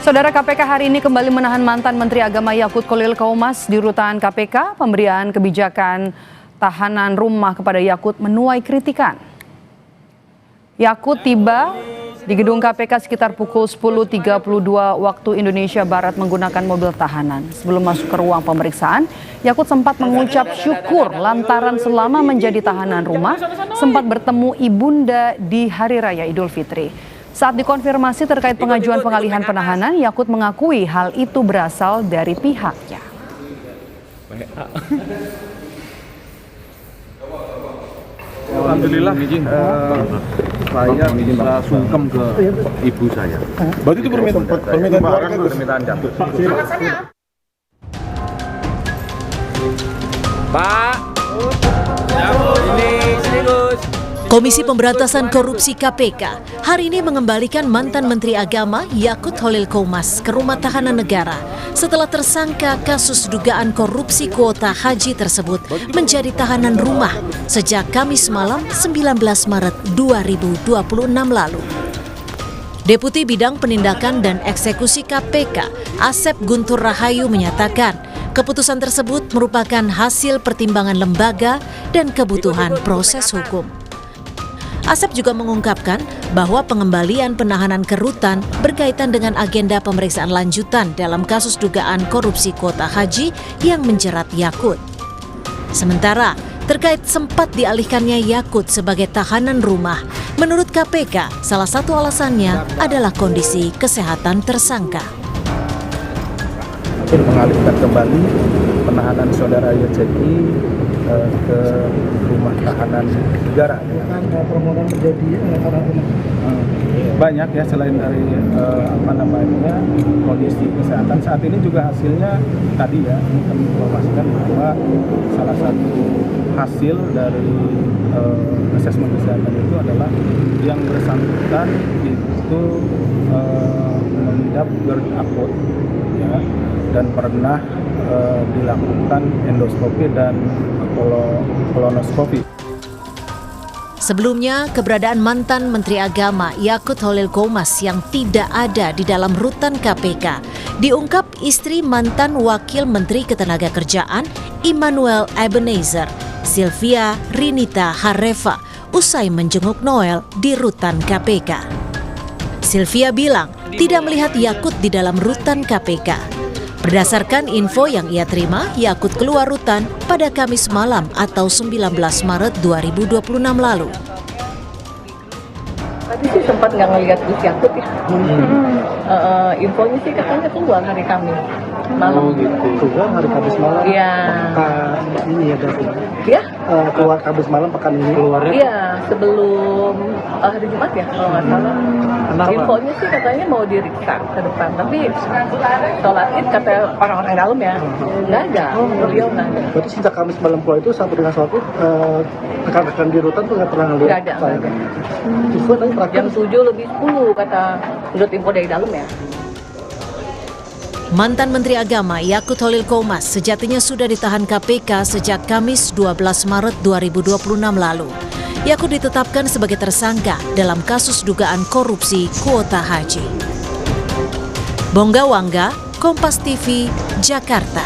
Saudara, KPK hari ini kembali menahan mantan Menteri Agama Yakut Khalil Qaumas di rutan KPK. Pemberian kebijakan tahanan rumah kepada Yakut menuai kritikan. Yakut tiba di gedung KPK sekitar pukul 10.32 waktu Indonesia Barat menggunakan mobil tahanan. Sebelum masuk ke ruang pemeriksaan, Yakut sempat mengucap syukur lantaran selama menjadi tahanan rumah sempat bertemu ibunda di Hari Raya Idul Fitri. Saat dikonfirmasi terkait pengajuan pengalihan penahanan, Yakut mengakui hal itu berasal dari pihaknya. Alhamdulillah, saya bisa sungkem ke ibu saya. Berarti itu permintaan jatuh. Pak, sini Gus. Komisi Pemberantasan Korupsi KPK hari ini mengembalikan mantan Menteri Agama Yakut Khalil Qaumas ke rumah tahanan negara setelah tersangka kasus dugaan korupsi kuota haji tersebut menjadi tahanan rumah sejak Kamis malam 19 Maret 2026 lalu. Deputi Bidang Penindakan dan Eksekusi KPK Asep Guntur Rahayu menyatakan keputusan tersebut merupakan hasil pertimbangan lembaga dan kebutuhan proses hukum. Asep juga mengungkapkan bahwa pengembalian penahanan ke rutan berkaitan dengan agenda pemeriksaan lanjutan dalam kasus dugaan korupsi kuota haji yang menjerat Yakut. Sementara, terkait sempat dialihkannya Yakut sebagai tahanan rumah, menurut KPK, salah satu alasannya adalah kondisi kesehatan tersangka. Mengalihkan kembali penahanan saudara YCI ke rumah tahanan negara. Banyak ya, selain dari kondisi kesehatan saat ini juga hasilnya tadi ya kami informasikan bahwa salah satu hasil dari asesmen kesehatan itu adalah yang bersangkutan itu mengidap GERD akut ya, dan pernah dilakukan endoskopi dan kolonoskopi. Sebelumnya, keberadaan mantan Menteri Agama Yakut Khalil Qaumas yang tidak ada di dalam rutan KPK diungkap istri mantan Wakil Menteri Ketenagakerjaan Immanuel Ebenezer, Sylvia Rinita Hareva, usai menjenguk Noel di rutan KPK. Sylvia bilang tidak melihat Yakut di dalam rutan KPK. Berdasarkan info yang ia terima, Yakut keluar rutan pada Kamis malam atau 19 Maret 2026 lalu. Tadi sih sempat nggak ngelihat Gus Yakut ya. Infonya sih katanya keluar hari Kamis malam. Oh gitu. Keluar hari Kamis malam. Iya. Pekan ini ya berarti. Ya? Keluar Kamis malam pekan ini. Keluarnya? Iya, sebelum hari Jumat ya kalau nggak salah. Kenapa? Infonya sih katanya mau diriksa ke depan, tapi sholat Id kata orang-orang dalam ya nggak ada. Beliau nggak ada. Berarti sejak Kamis malam keluar itu sampai dengan sholat Id rekan-rekan di rutan tuh nggak pernah ngelihat? Nggak ada. Info tadi Jam 7:10 kata menurut info dari dalam ya. Mantan Menteri Agama Yakut Khalil Qaumas sejatinya sudah ditahan KPK sejak Kamis 12 Maret 2026 lalu. Yakut ditetapkan sebagai tersangka dalam kasus dugaan korupsi kuota haji. Bongga Wangga, Kompas TV, Jakarta.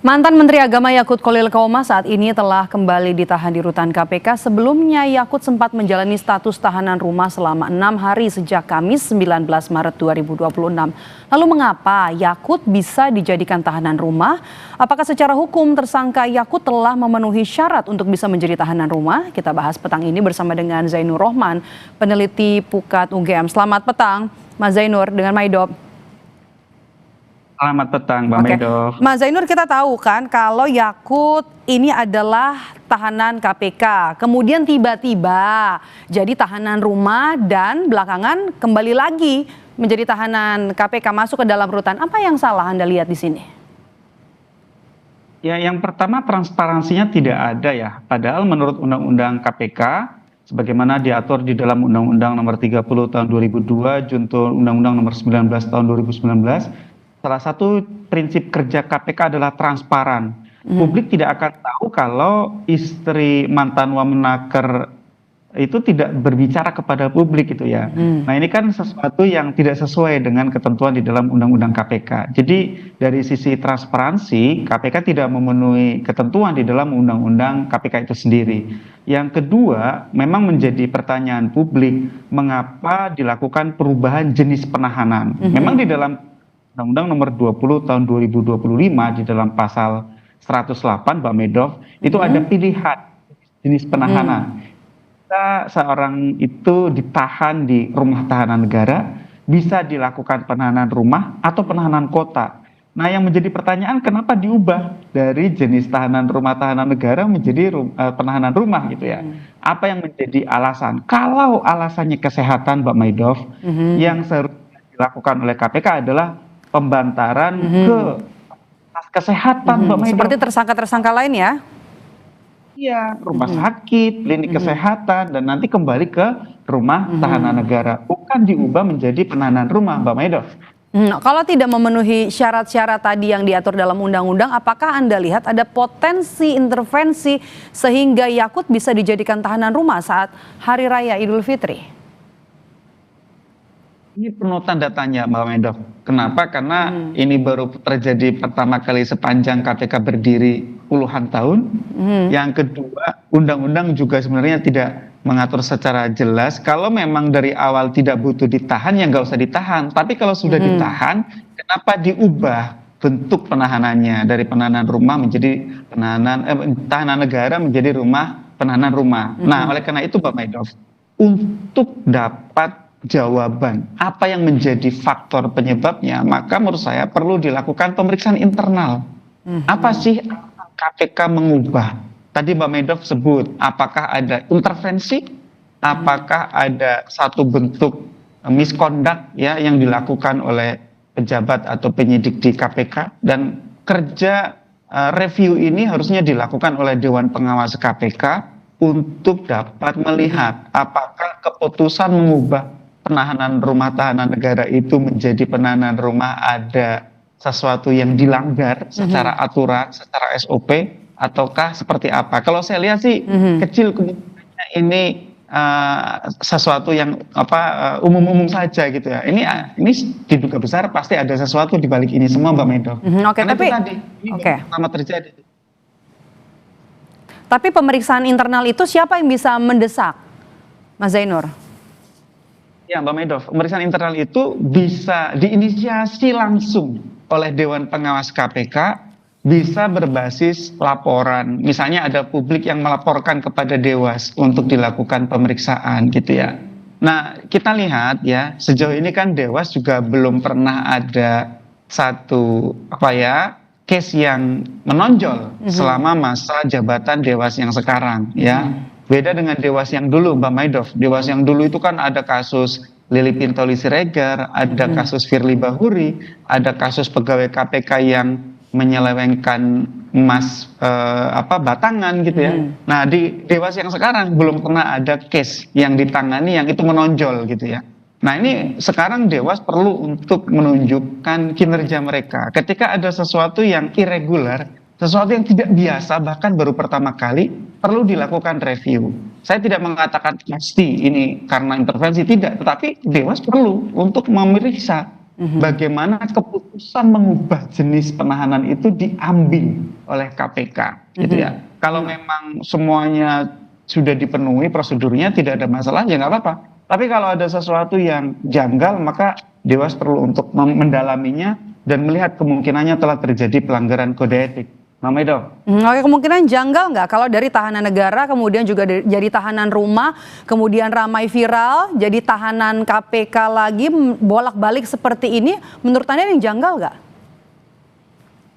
Mantan Menteri Agama Yakut Khalil Qaumas saat ini telah kembali ditahan di rutan KPK. Sebelumnya Yakut sempat menjalani status tahanan rumah selama 6 hari sejak Kamis 19 Maret 2026. Lalu mengapa Yakut bisa dijadikan tahanan rumah? Apakah secara hukum tersangka Yakut telah memenuhi syarat untuk bisa menjadi tahanan rumah? Kita bahas petang ini bersama dengan Zainur Rohman, peneliti Pukat UGM. Selamat petang, Mas Zainur dengan Maidop. Selamat petang, Mbak Maidop. Mas Zainur, kita tahu kan kalau Yakut ini adalah tahanan KPK. Kemudian tiba-tiba jadi tahanan rumah dan belakangan kembali lagi menjadi tahanan KPK masuk ke dalam rutan. Apa yang salah Anda lihat di sini? Ya, yang pertama transparansinya tidak ada ya. Padahal menurut Undang-Undang KPK, sebagaimana diatur di dalam Undang-Undang Nomor 30 Tahun 2002, junto Undang-Undang Nomor 19 Tahun 2019, salah satu prinsip kerja KPK adalah transparan. Publik tidak akan tahu kalau istri mantan Wamenaker itu tidak berbicara kepada publik gitu ya. Nah ini kan sesuatu yang tidak sesuai dengan ketentuan di dalam Undang-Undang KPK. Jadi dari sisi transparansi, KPK tidak memenuhi ketentuan di dalam Undang-Undang KPK itu sendiri. Yang kedua, memang menjadi pertanyaan publik, mengapa dilakukan perubahan jenis penahanan. Memang di dalam Undang-Undang nomor 20 tahun 2025 di dalam pasal 108 Mbak Medov, itu ada pilihan jenis penahanan. Seorang itu ditahan di rumah tahanan negara, bisa dilakukan penahanan rumah atau penahanan kota. Nah, yang menjadi pertanyaan, kenapa diubah dari jenis tahanan rumah tahanan negara menjadi penahanan rumah gitu ya? Apa yang menjadi alasan? Kalau alasannya kesehatan, Mbak Maidov, yang seharusnya dilakukan oleh KPK adalah pembantaran ke kesehatan, Mbak Maidov. Seperti tersangka-tersangka lain ya? Iya, rumah sakit, klinik kesehatan, dan nanti kembali ke rumah tahanan negara. Bukan diubah menjadi penahanan rumah, Mbak Maidov. Kalau tidak memenuhi syarat-syarat tadi yang diatur dalam undang-undang, apakah Anda lihat ada potensi intervensi sehingga Yakut bisa dijadikan tahanan rumah saat Hari Raya Idul Fitri? Ini penuh tanda tanya, Mbak Maidov. Kenapa? Karena ini baru terjadi pertama kali sepanjang KPK berdiri puluhan tahun. Yang kedua, undang-undang juga sebenarnya tidak mengatur secara jelas. Kalau memang dari awal tidak butuh ditahan, ya nggak usah ditahan. Tapi kalau sudah ditahan, kenapa diubah bentuk penahanannya dari penahanan rumah menjadi tahanan negara menjadi penahanan rumah. Nah, oleh karena itu, Mbak Maidov, untuk dapat jawaban apa yang menjadi faktor penyebabnya, maka menurut saya perlu dilakukan pemeriksaan internal. Apa sih KPK mengubah? Tadi Mbak Maidov sebut, apakah ada intervensi, apakah ada satu bentuk misconduct ya yang dilakukan oleh pejabat atau penyidik di KPK, dan kerja review ini harusnya dilakukan oleh Dewan Pengawas KPK untuk dapat melihat apakah keputusan mengubah penahanan rumah tahanan negara itu menjadi penahanan rumah ada sesuatu yang dilanggar secara aturan, secara SOP, ataukah seperti apa. Kalau saya lihat sih kecil kemungkinannya ini sesuatu yang umum-umum saja gitu ya. Ini diduga besar pasti ada sesuatu di balik ini semua, Mbak Medov. Karena itu tadi ini pertama terjadi. Tapi pemeriksaan internal itu siapa yang bisa mendesak, Mas Zainur? Ya, Mbak Medov, pemeriksaan internal itu bisa diinisiasi langsung oleh Dewan Pengawas KPK, bisa berbasis laporan. Misalnya ada publik yang melaporkan kepada Dewas untuk dilakukan pemeriksaan gitu ya. Nah, kita lihat ya, sejauh ini kan Dewas juga belum pernah ada satu case yang menonjol selama masa jabatan Dewas yang sekarang ya. Beda dengan Dewas yang dulu, Mbak Maidov. Dewas yang dulu itu kan ada kasus Lili Pintauli Siregar, ada kasus Firly Bahuri, ada kasus pegawai KPK yang menyelewengkan emas batangan gitu ya. Nah, di Dewas yang sekarang belum pernah ada case yang ditangani yang itu menonjol gitu ya. Nah, ini sekarang Dewas perlu untuk menunjukkan kinerja mereka. Ketika ada sesuatu yang irregular, sesuatu yang tidak biasa, bahkan baru pertama kali, perlu dilakukan review. Saya tidak mengatakan pasti ini karena intervensi, tidak. Tetapi Dewas perlu untuk memeriksa bagaimana keputusan mengubah jenis penahanan itu diambil oleh KPK. Gitu ya. Kalau memang semuanya sudah dipenuhi prosedurnya, tidak ada masalah, ya nggak apa-apa. Tapi kalau ada sesuatu yang janggal, maka Dewas perlu untuk mendalaminya dan melihat kemungkinannya telah terjadi pelanggaran kode etik. Mama Edo. Oke, kemungkinan janggal nggak kalau dari tahanan negara kemudian juga jadi tahanan rumah, kemudian ramai viral, jadi tahanan KPK lagi bolak-balik seperti ini, menurut Anda yang janggal nggak?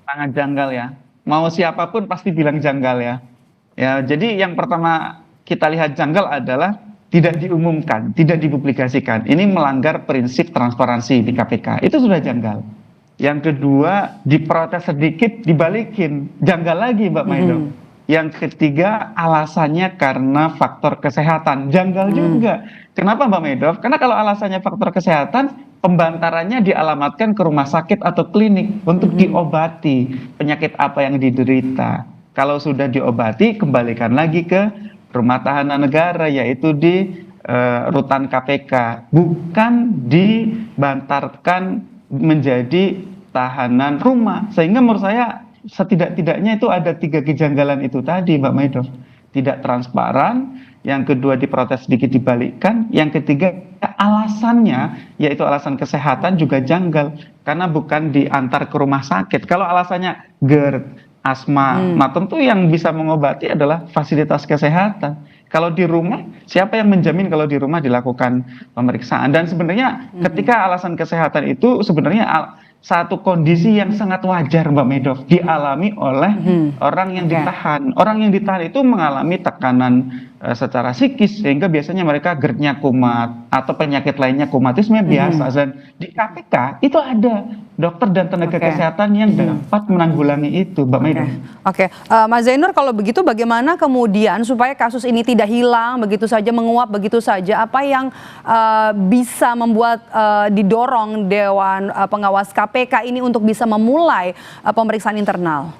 Sangat janggal ya. Mau siapapun pasti bilang janggal ya. Ya, jadi yang pertama kita lihat janggal adalah tidak diumumkan, tidak dipublikasikan. Ini melanggar prinsip transparansi di KPK. Itu sudah janggal. Yang kedua, diprotes sedikit, dibalikin. Janggal lagi, Mbak Maidov. Yang ketiga, alasannya karena faktor kesehatan. Janggal juga. Kenapa, Mbak Maidov? Karena kalau alasannya faktor kesehatan, pembantarannya dialamatkan ke rumah sakit atau klinik untuk diobati penyakit apa yang diderita. Kalau sudah diobati, kembalikan lagi ke rumah tahanan negara, yaitu di rutan KPK, bukan dibantarkan menjadi tahanan rumah. Sehingga menurut saya setidak-tidaknya itu ada 3 kejanggalan itu tadi, Mbak Maido. Tidak transparan, yang kedua diprotes sedikit dibalikkan, yang ketiga alasannya, yaitu alasan kesehatan juga janggal, karena bukan diantar ke rumah sakit. Kalau alasannya GERD, asma, nah tentu yang bisa mengobati adalah fasilitas kesehatan. Kalau di rumah, siapa yang menjamin kalau di rumah dilakukan pemeriksaan? Dan sebenarnya ketika alasan kesehatan itu sebenarnya satu kondisi yang sangat wajar, Mbak Medov, dialami oleh orang yang ditahan. Orang yang ditahan itu mengalami tekanan secara psikis, sehingga biasanya mereka GERD-nya kumat atau penyakit lainnya kumat, itu sebenarnya biasa. Dan di KPK itu ada dokter dan tenaga kesehatan yang dapat menanggulangi itu, Mbak Medov. Oke, Mas Zainur, kalau begitu bagaimana kemudian supaya kasus ini tidak hilang begitu saja, menguap begitu saja? Apa yang bisa membuat didorong Dewan Pengawas KPK ini untuk bisa memulai pemeriksaan internal?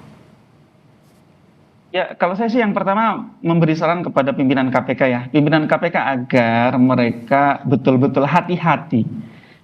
Ya, kalau saya sih yang pertama memberi saran kepada pimpinan KPK ya. Pimpinan KPK agar mereka betul-betul hati-hati.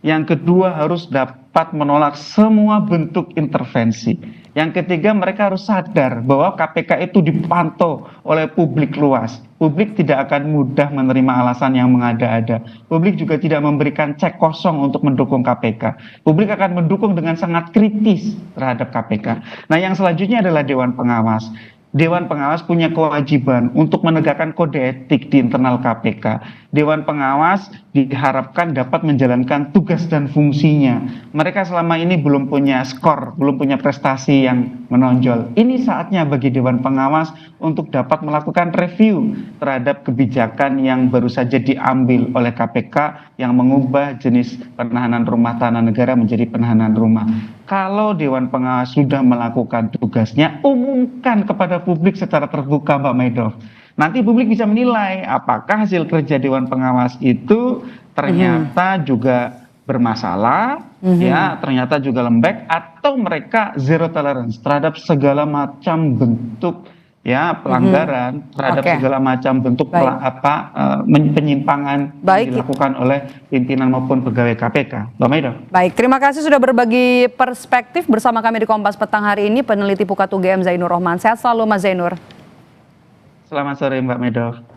Yang kedua harus dapat menolak semua bentuk intervensi. Yang ketiga mereka harus sadar bahwa KPK itu dipantau oleh publik luas. Publik tidak akan mudah menerima alasan yang mengada-ada. Publik juga tidak memberikan cek kosong untuk mendukung KPK. Publik akan mendukung dengan sangat kritis terhadap KPK. Nah, yang selanjutnya adalah Dewan Pengawas. Dewan Pengawas punya kewajiban untuk menegakkan kode etik di internal KPK. Dewan Pengawas diharapkan dapat menjalankan tugas dan fungsinya. Mereka selama ini belum punya skor, belum punya prestasi yang menonjol. Ini saatnya bagi Dewan Pengawas untuk dapat melakukan review terhadap kebijakan yang baru saja diambil oleh KPK yang mengubah jenis penahanan rumah tahanan negara menjadi penahanan rumah. Kalau Dewan Pengawas sudah melakukan tugasnya, umumkan kepada publik secara terbuka, Mbak Medov. Nanti publik bisa menilai apakah hasil kerja Dewan Pengawas itu ternyata juga bermasalah, ya, ternyata juga lembek, atau mereka zero tolerance terhadap segala macam bentuk ya pelanggaran, terhadap segala macam bentuk penyimpangan yang dilakukan oleh pimpinan maupun pegawai KPK. Mbak Maido. Baik, terima kasih sudah berbagi perspektif bersama kami di Kompas Petang hari ini, peneliti Pukat UGM Zainur Rohman. Sehat selalu, Mas Zainur. Selamat sore, Mbak Maido.